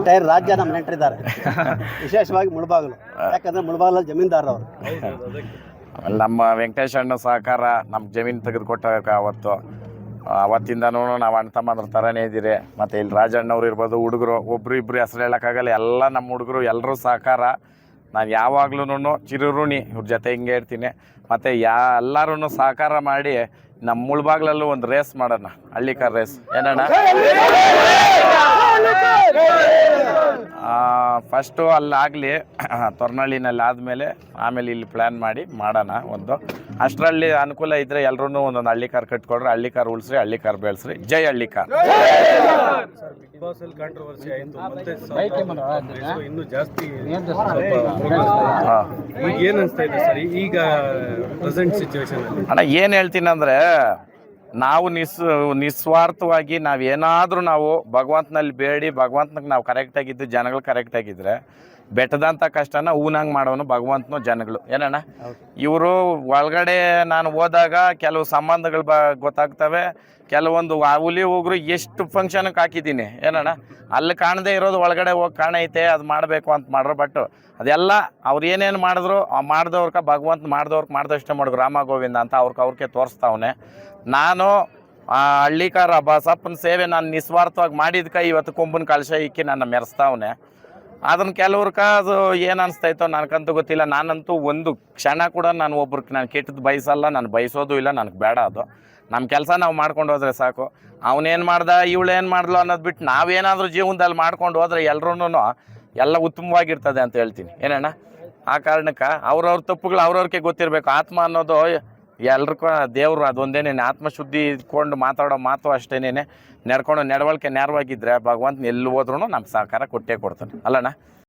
Entire ರಾಜ್ಯ ನಮ್ಮ ನೆಂಟರಿದ್ದಾರೆ, ವಿಶೇಷವಾಗಿ ಮುಳಬಾಗಿಲು. ಯಾಕಂದರೆ ಮುಳಬಾಗಿಲಲ್ಲಿ ಜಮೀನ್ದಾರ ಅವರು. ನಮ್ಮ ವೆಂಕಟೇಶ್ ಅಣ್ಣ ಸಹಕಾರ ನಮ್ಮ ಜಮೀನು ತೆಗೆದುಕೊಟ್ಟಾಗ ಅವತ್ತಿಂದನೂ ನಾವು ಅಣ್ಣ ತಮ್ಮಂದ್ರ ಥರನೇ ಇದ್ದೀರಿ. ಮತ್ತು ಇಲ್ಲಿ ರಾಜಣ್ಣವ್ರು ಇರ್ಬೋದು, ಹುಡುಗರು ಒಬ್ಬರು ಇಬ್ಬರು ಹೆಸರು ಹೇಳೋಕ್ಕಾಗಲ್ಲ, ಎಲ್ಲ ನಮ್ಮ ಹುಡುಗರು ಎಲ್ಲರೂ ಸಹಕಾರ. ನಾನು ಯಾವಾಗ್ಲೂ ಚಿರಋಣಿ ಇವ್ರ ಜೊತೆ ಹಿಂಗೆ ಇರ್ತೀನಿ. ಮತ್ತು ಎಲ್ಲರೂ ಸಹಕಾರ ಮಾಡಿ ನಮ್ಮ ಮುಳ್ಬಾಗ್ಲಲ್ಲೂ ಒಂದು ರೇಸ್ ಮಾಡೋಣ, ಹಳ್ಳಿಕಾರ್ ರೇಸ್. ಏನಣ್ಣ, ಫಸ್ಟು ಅಲ್ಲಾಗಲಿ ತೊರ್ನಳ್ಳಿನಲ್ಲಿ ಆದಮೇಲೆ ಆಮೇಲೆ ಇಲ್ಲಿ ಪ್ಲ್ಯಾನ್ ಮಾಡಿ ಮಾಡೋಣ ಒಂದು. ಅಷ್ಟರಲ್ಲಿ ಅನುಕೂಲ ಇದ್ದರೆ ಎಲ್ಲರೂ ಒಂದೊಂದು ಹಳ್ಳಿಕಾರ್ ಕಟ್ಕೊಡ್ರಿ, ಹಳ್ಳಿಕಾರ್ ಉಳಿಸ್ರಿ, ಹಳ್ಳಿಕಾರ್ ಬೆಳೆಸ್ರಿ. ಜೈ ಹಳ್ಳಿಕಾರ್. ಇನ್ನೂ ಜಾಸ್ತಿ ಏನು ಅನಿಸ್ತಾ ಇದೆ ಸರ್ ಈಗ ಪ್ರೆಸೆಂಟ್ ಸಿಚುವೇಶನ್? ಅಣ್ಣ ಏನು ಹೇಳ್ತೀನಿ ಅಂದರೆ, ನಾವು ನಿಸ್ವಾರ್ಥವಾಗಿ ನಾವೇನಾದರೂ ನಾವು ಭಗವಂತನಲ್ಲಿ ಬೇಡಿ ಭಗವಂತನಿಗೆ ನಾವು ಕರೆಕ್ಟಾಗಿದ್ದು ಜನಗಳು ಕರೆಕ್ಟಾಗಿದ್ದರೆ ಬೆಟ್ಟದಂಥ ಕಷ್ಟನ ಹೂನಂಗೆ ಮಾಡೋನು ಭಗವಂತನು ಜನಗಳು. ಏನಣ್ಣ, ಇವರು ಒಳಗಡೆ ನಾನು ಹೋದಾಗ ಕೆಲವು ಸಂಬಂಧಗಳು ಗೊತ್ತಾಗ್ತವೆ. ಕೆಲವೊಂದು ಹುಲಿ ಹೋಗ್ರು ಎಷ್ಟು ಫಂಕ್ಷನ್ಗೆ ಹಾಕಿದ್ದೀನಿ. ಏನಣ್ಣ, ಅಲ್ಲಿ ಕಾಣದೇ ಇರೋದು ಒಳಗಡೆ ಹೋಗಿ ಕಾಣೈತೆ, ಅದು ಮಾಡಬೇಕು ಅಂತ ಮಾಡ್ರು. ಬಟ್ ಅದೆಲ್ಲ ಅವ್ರು ಏನೇನು ಮಾಡಿದ್ರು ಮಾಡಿದವ್ರಿಗೆ ಭಗವಂತ ಮಾಡ್ದಷ್ಟೇ ಮಾಡಿದ್ರು. ರಾಮ ಗೋವಿಂದ ಅಂತ ಅವ್ರಿಗೆ ತೋರಿಸ್ತಾವನೆ. ನಾನು ಹಳ್ಳಿಕಾರ ಬಸಪ್ಪನ ಸೇವೆ ನಾನು ನಿಸ್ವಾರ್ಥವಾಗಿ ಮಾಡಿದ್ಕೆ ಇವತ್ತು ಕೊಂಬನ ಕಳಶ ಇಕ್ಕಿ ನನ್ನ ಮೆರೆಸ್ತಾವನೆ. ಅದನ್ನು ಕೆಲವ್ರಿಗೆ ಅದು ಏನು ಅನಿಸ್ತೈತೋ ನನಗಂತೂ ಗೊತ್ತಿಲ್ಲ. ನಾನಂತೂ ಒಂದು ಕ್ಷಣ ಕೂಡ ನಾನು ಒಬ್ರಿಗೆ ನಾನು ಕೆಟ್ಟದ್ದು ಬಯಸಲ್ಲ, ನಾನು ಬಯಸೋದು ಇಲ್ಲ, ನನಗೆ ಬೇಡ. ಅದು ನಮ್ಮ ಕೆಲಸ ನಾವು ಮಾಡ್ಕೊಂಡು ಹೋದರೆ ಸಾಕು. ಅವನೇನು ಮಾಡ್ದ ಇವಳೇನು ಮಾಡ್ಲು ಅನ್ನೋದು ಬಿಟ್ಟು ನಾವೇನಾದರೂ ಜೀವನದಲ್ಲಿ ಮಾಡ್ಕೊಂಡು ಹೋದ್ರೆ ಎಲ್ಲರೂ ಎಲ್ಲ ಉತ್ತಮವಾಗಿರ್ತದೆ ಅಂತ ಹೇಳ್ತೀನಿ. ಏನಣ್ಣ, ಆ ಕಾರಣಕ್ಕೆ ಅವ್ರವ್ರ ತಪ್ಪುಗಳು ಅವ್ರವ್ರಿಗೆ ಗೊತ್ತಿರಬೇಕು. ಆತ್ಮ ಅನ್ನೋದು ಎಲ್ರಿಗೂ ದೇವರು ಅದೊಂದೇನೆ. ಆತ್ಮಶುದ್ಧಿ ಇಟ್ಕೊಂಡು ಮಾತಾಡೋ ಮಾತು ಅಷ್ಟೇನೆ. ನಡ್ಕೊಂಡು ನಡವಳಿಕೆ ನೇರವಾಗಿದ್ದರೆ ಭಗವಂತನ ಎಲ್ಲಿ ಹೋದ್ರೂ ನಮ್ಗೆ ಸಹಕಾರ ಕೊಟ್ಟೇ ಕೊಡ್ತಾನೆ. ಅಲ್ಲಣ್ಣ.